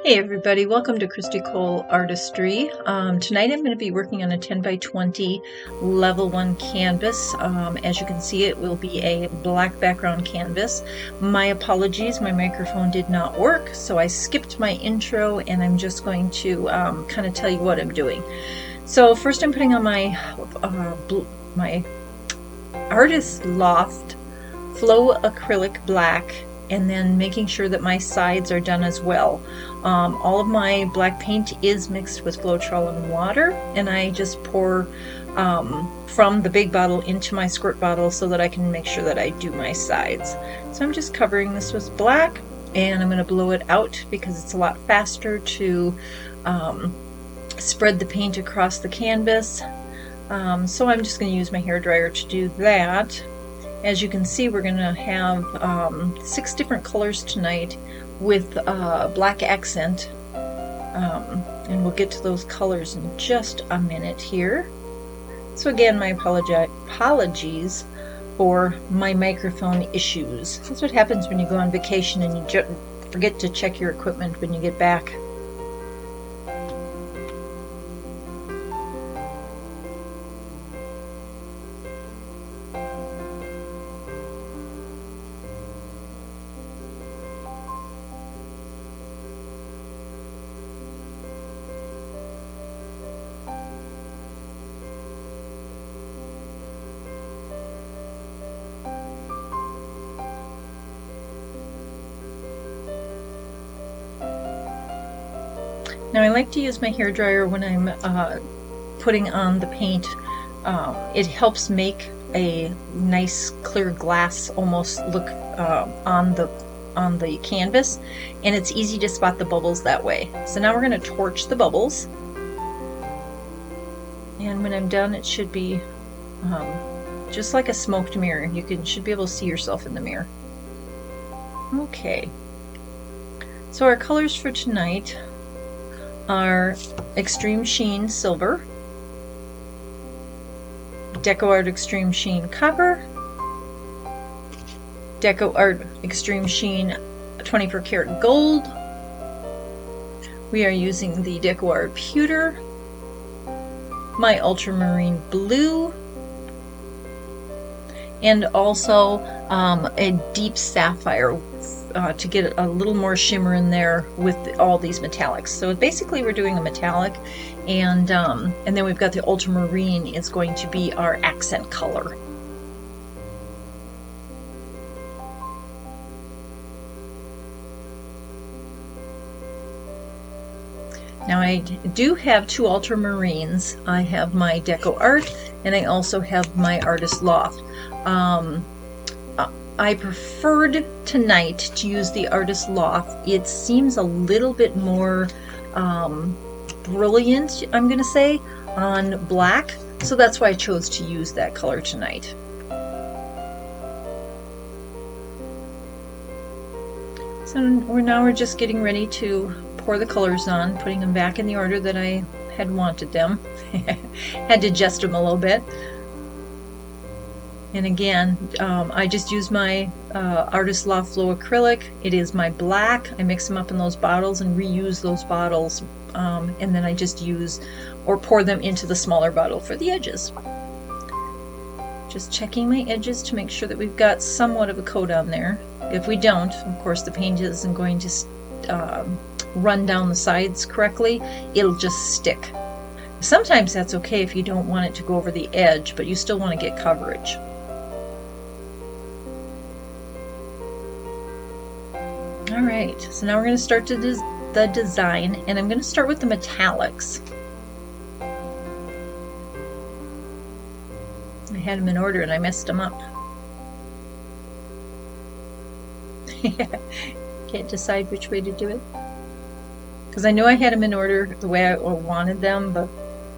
Hey everybody, welcome to CColeArtistry. Tonight I'm going to be working on a 10 by 20 level 1 canvas. As you can see, it will be a black background canvas. My apologies, my microphone did not work, so I skipped my intro and I'm just going to kind of tell you what I'm doing. So first I'm putting on my Artist Loft Flow Acrylic Black, and then making sure that my sides are done as well. All of my black paint is mixed with Floetrol and water, and I just pour from the big bottle into my squirt bottle so that I can make sure that I do my sides. So I'm just covering this with black, and I'm going to blow it out because it's a lot faster to spread the paint across the canvas. So I'm just going to use my hairdryer to do that. As you can see, we're going to have 6 different colors tonight with black accent, and we'll get to those colors in just a minute here. So again, my apologies for my microphone issues. That's what happens when you go on vacation and you forget to check your equipment when you get back. Now I like to use my hairdryer when I'm putting on the paint. It helps make a nice clear glass almost look on the canvas, and it's easy to spot the bubbles that way. So now we're going to torch the bubbles, and when I'm done it should be just like a smoked mirror. You should be able to see yourself in the mirror. Okay, so our colors for tonight are Extreme Sheen Silver, Deco Art Extreme Sheen Copper, Deco Art Extreme Sheen 24 karat Gold. We are using the Deco Art Pewter, my Ultramarine Blue, and also a deep sapphire to get a little more shimmer in there with all these metallics. So basically we're doing a metallic, and then we've got the ultramarine is going to be our accent color. Now I do have 2 ultramarines. I have my Deco Art, and I also have my Artist Loft. I preferred tonight to use the Artist Loft. It seems a little bit more brilliant, I'm going to say, on black, so that's why I chose to use that color tonight. So now we're just getting ready to pour the colors on, putting them back in the order that I had wanted them. Had to adjust them a little bit. And again, I just use my Artist Loft Flow Acrylic. It is my black. I mix them up in those bottles and reuse those bottles, and then I just use or pour them into the smaller bottle for the edges. Just checking my edges to make sure that we've got somewhat of a coat on there. If we don't, of course the paint isn't going to run down the sides correctly. It'll just stick. Sometimes that's okay if you don't want it to go over the edge, but you still want to get coverage. Alright, so now we're going to start the design, and I'm going to start with the metallics. I had them in order and I messed them up. Can't decide which way to do it. Because I know I had them in order the way I wanted them, but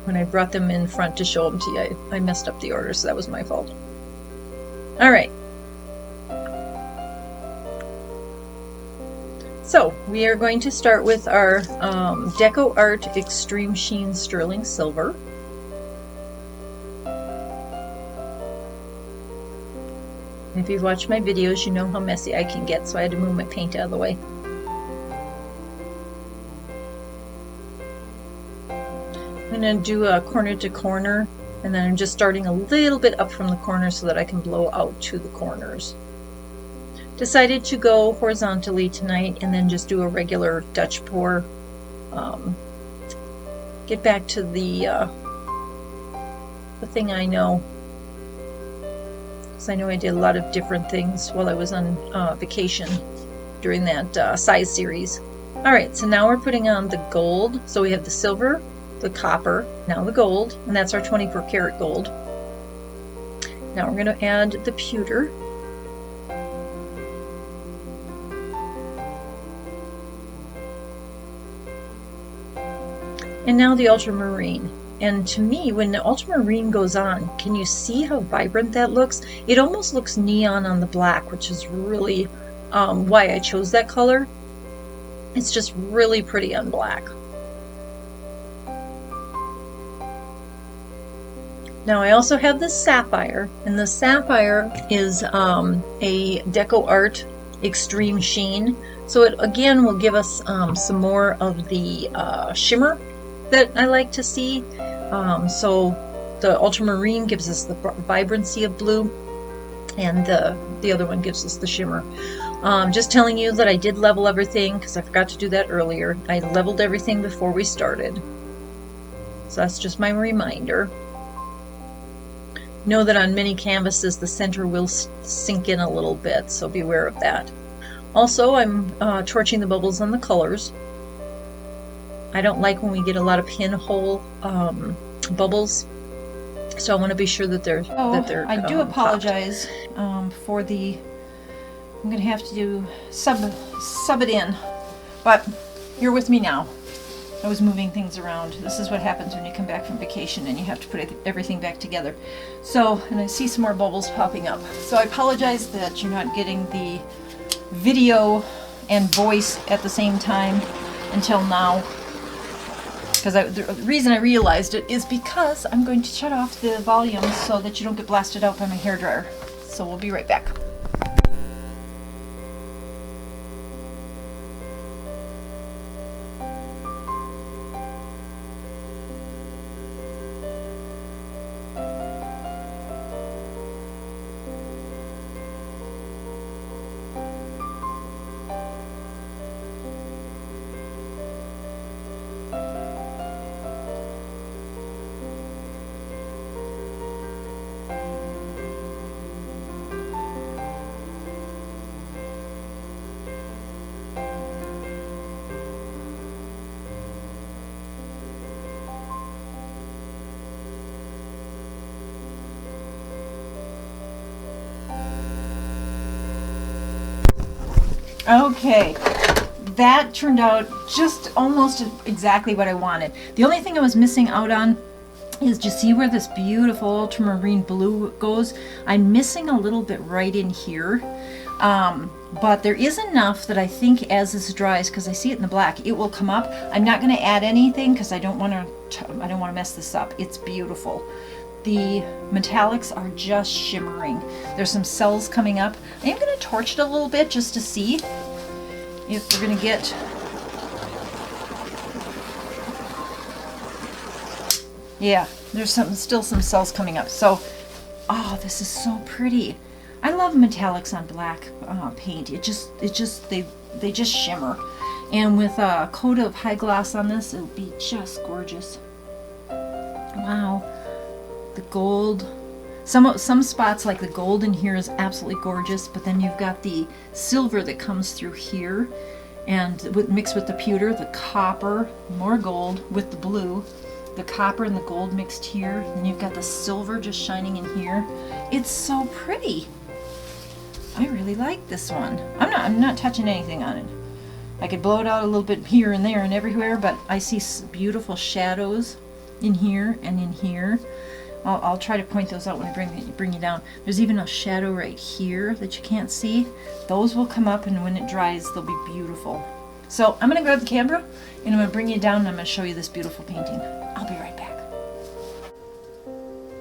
when I brought them in front to show them to you, I messed up the order, so that was my fault. Alright. So we are going to start with our Deco Art Extreme Sheen Sterling Silver. If you've watched my videos, you know how messy I can get, so I had to move my paint out of the way. going to do a corner to corner, and then I'm just starting a little bit up from the corner so that I can blow out to the corners. Decided to go horizontally tonight and then just do a regular Dutch pour. Get back to the thing I know. Because I know I did a lot of different things while I was on vacation during that size series. Alright, so now we're putting on the gold. So we have the silver, the copper, now the gold, and that's our 24 karat gold. Now we're going to add the pewter. And now the ultramarine. And to me, when the ultramarine goes on, can you see how vibrant that looks? It almost looks neon on the black, which is really why I chose that color. It's just really pretty on black. Now I also have this sapphire, and the sapphire is a Deco Art Extreme Sheen. So it again will give us some more of the shimmer that I like to see. So the ultramarine gives us the vibrancy of blue, and the other one gives us the shimmer. Just telling you that I did level everything because I forgot to do that earlier. I leveled everything before we started. So that's just my reminder. Know that on many canvases the center will sink in a little bit, so beware of that. Also, I'm torching the bubbles on the colors. I don't like when we get a lot of pinhole bubbles, so I want to be sure that they're I do apologize for the. I'm gonna have to sub it in, but you're with me now. I was moving things around. This is what happens when you come back from vacation and you have to put everything back together. So, and I see some more bubbles popping up. So I apologize that you're not getting the video and voice at the same time until now. Because the reason I realized it is because I'm going to shut off the volume so that you don't get blasted out by my hairdryer. So we'll be right back. Okay, that turned out just almost exactly what I wanted. The only thing I was missing out on is, do you see where this beautiful ultramarine blue goes? I'm missing a little bit right in here, but there is enough that I think as this dries, because I see it in the black, it will come up. I'm not going to add anything because I don't want to mess this up. It's beautiful. The metallics are just shimmering. There's some cells coming up. I am going to torch it a little bit just to see if we're going to get... Yeah, there's still some cells coming up. So, oh, this is so pretty. I love metallics on black paint. They just shimmer. And with a coat of high gloss on this, it'll be just gorgeous. Wow. The gold, some spots like the gold in here is absolutely gorgeous, but then you've got the silver that comes through here, and mixed with the pewter, the copper, more gold with the blue, the copper and the gold mixed here, and you've got the silver just shining in here. It's so pretty. I really like this one. I'm not touching anything on it. I could blow it out a little bit here and there and everywhere, but I see beautiful shadows in here and in here. I'll try to point those out when I bring you down. There's even a shadow right here that you can't see. Those will come up, and when it dries, they'll be beautiful. So I'm going to grab the camera, and I'm going to bring you down, and I'm going to show you this beautiful painting. I'll be right back.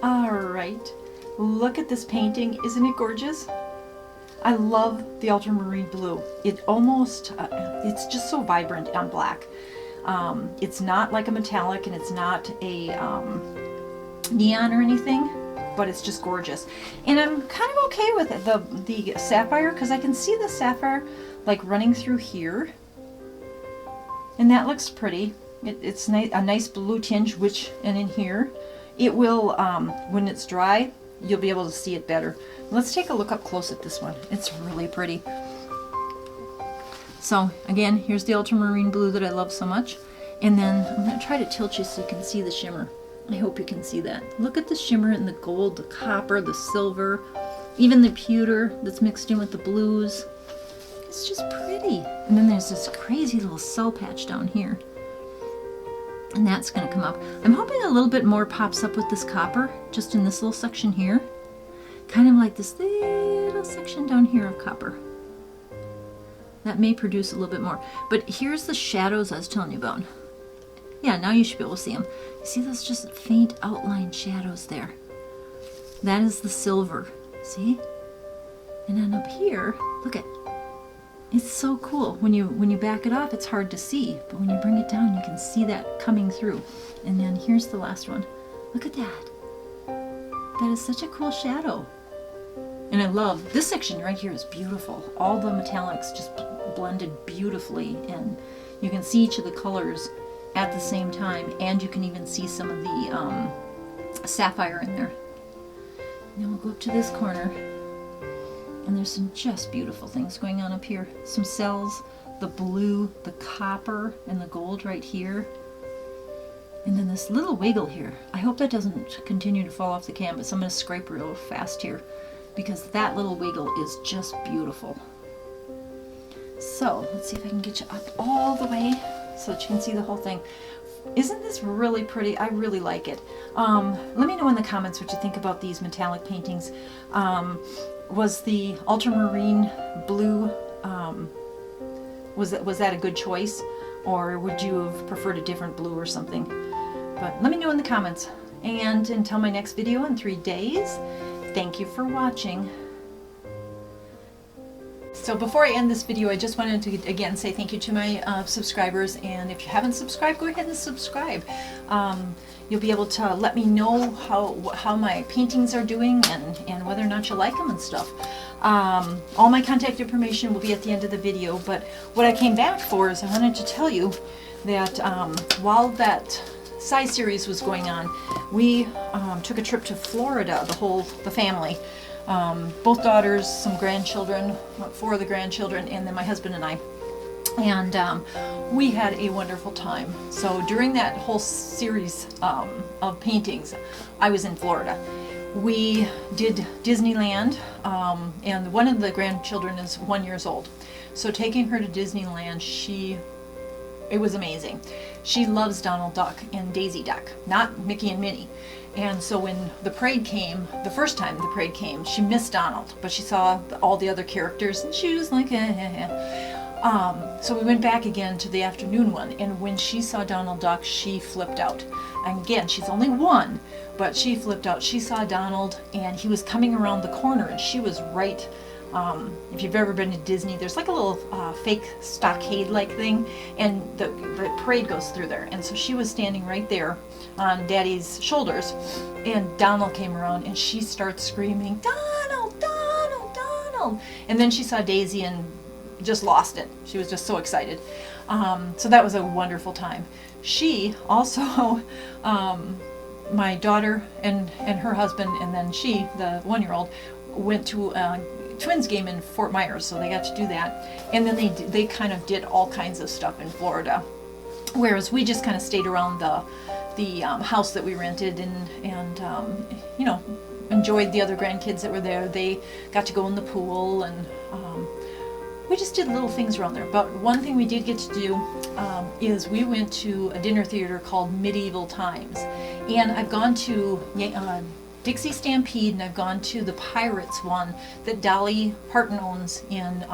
All right. Look at this painting. Isn't it gorgeous? I love the ultramarine blue. It almost, it's just so vibrant on black. It's not like a metallic, and it's not a neon or anything, but it's just gorgeous. And I'm kind of okay with it, the sapphire, because I can see the sapphire like running through here, and that looks pretty. It's a nice blue tinge, and in here it will, when it's dry, you'll be able to see it better. Let's take a look up close at this one. It's really pretty. So again, here's the ultramarine blue that I love so much. And then I'm going to try to tilt you so you can see the shimmer. I hope you can see that. Look at the shimmer in the gold, the copper, the silver, even the pewter that's mixed in with the blues. It's just pretty. And then there's this crazy little cell patch down here. And that's going to come up. I'm hoping a little bit more pops up with this copper, just in this little section here. Kind of like this little section down here of copper. That may produce a little bit more. But here's the shadows I was telling you about. Yeah, now you should be able to see them. You see those just faint outline shadows there? That is the silver. See? And then up here, look at, it's so cool. When you back it off, it's hard to see. But when you bring it down, you can see that coming through. And then here's the last one. Look at that. That is such a cool shadow. And I love, this section right here is beautiful. All the metallics just blended beautifully, and you can see each of the colors at the same time, and you can even see some of the sapphire in there. And then we'll go up to this corner, and there's some just beautiful things going on up here. Some cells, the blue, the copper, and the gold right here. And then this little wiggle here. I hope that doesn't continue to fall off the canvas. I'm going to scrape real fast here, because that little wiggle is just beautiful. So let's see if I can get you up all the way so that you can see the whole thing. Isn't this really pretty? I really like it. Let me know in the comments what you think about these metallic paintings. Was the ultramarine blue, was that a good choice? Or would you have preferred a different blue or something? But let me know in the comments. And until my next video in 3 days, thank you for watching. So before I end this video, I just wanted to again say thank you to my subscribers, and if you haven't subscribed, go ahead and subscribe. You'll be able to let me know how my paintings are doing, and whether or not you like them and stuff. All my contact information will be at the end of the video, but what I came back for is I wanted to tell you that while that size series was going on, we took a trip to Florida, the family. Both daughters, some grandchildren, 4 of the grandchildren, and then my husband and I. And we had a wonderful time. So during that whole series of paintings, I was in Florida. We did Disneyland, and one of the grandchildren is 1 year old. So taking her to Disneyland, it was amazing. She loves Donald Duck and Daisy Duck, not Mickey and Minnie. And so when the parade came, the first time the parade came, she missed Donald, but she saw all the other characters, and she was like, So we went back again to the afternoon one, and when she saw Donald Duck, she flipped out. And again, she's only 1, but she flipped out. She saw Donald, and he was coming around the corner, and she was right. If you've ever been to Disney, there's like a little fake stockade-like thing, and the parade goes through there. And so she was standing right there on Daddy's shoulders, and Donald came around, and she starts screaming, "Donald, Donald, Donald!" And then she saw Daisy and just lost it. She was just so excited. So that was a wonderful time. She also, my daughter and her husband, and then she, the 1 year old, went to a Twins game in Fort Myers, so they got to do that. And then they kind of did all kinds of stuff in Florida, whereas we just kind of stayed around the house that we rented, and you know, enjoyed the other grandkids that were there. They got to go in the pool, and we just did little things around there. But one thing we did get to do is we went to a dinner theater called Medieval Times, and I've gone to Dixie Stampede, and I've gone to the Pirates one that Dolly Parton owns in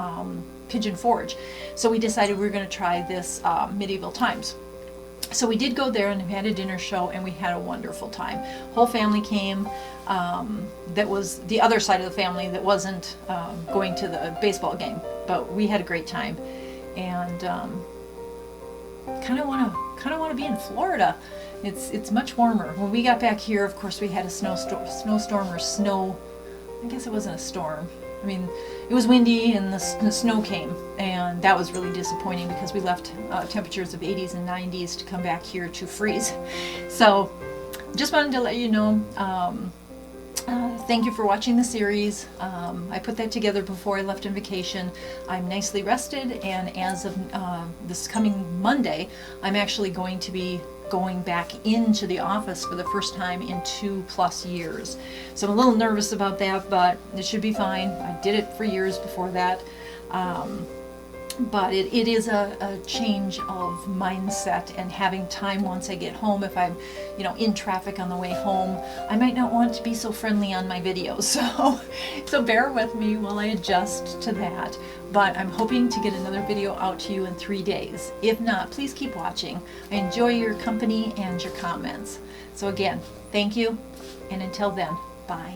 Pigeon Forge. So we decided we were going to try this Medieval Times. So we did go there and had a dinner show, and we had a wonderful time. Whole family came. That was the other side of the family that wasn't going to the baseball game, but we had a great time, and kind of want to kind of want to be in Florida. It's much warmer. When we got back here, of course, we had a snowstorm or snow. I guess it wasn't a storm. I mean, it was windy and the snow came, and that was really disappointing because we left temperatures of 80s and 90s to come back here to freeze. So just wanted to let you know, thank you for watching the series. I put that together before I left on vacation. I'm nicely rested, and as of this coming Monday, I'm actually going to be going back into the office for the first time in 2+ years. So I'm a little nervous about that, but it should be fine. I did it for years before that. But it is a change of mindset, and having time once I get home. If I'm, in traffic on the way home, I might not want to be so friendly on my videos. So bear with me while I adjust to that. But I'm hoping to get another video out to you in 3 days. If not, please keep watching. I enjoy your company and your comments. So again, thank you, and until then, bye.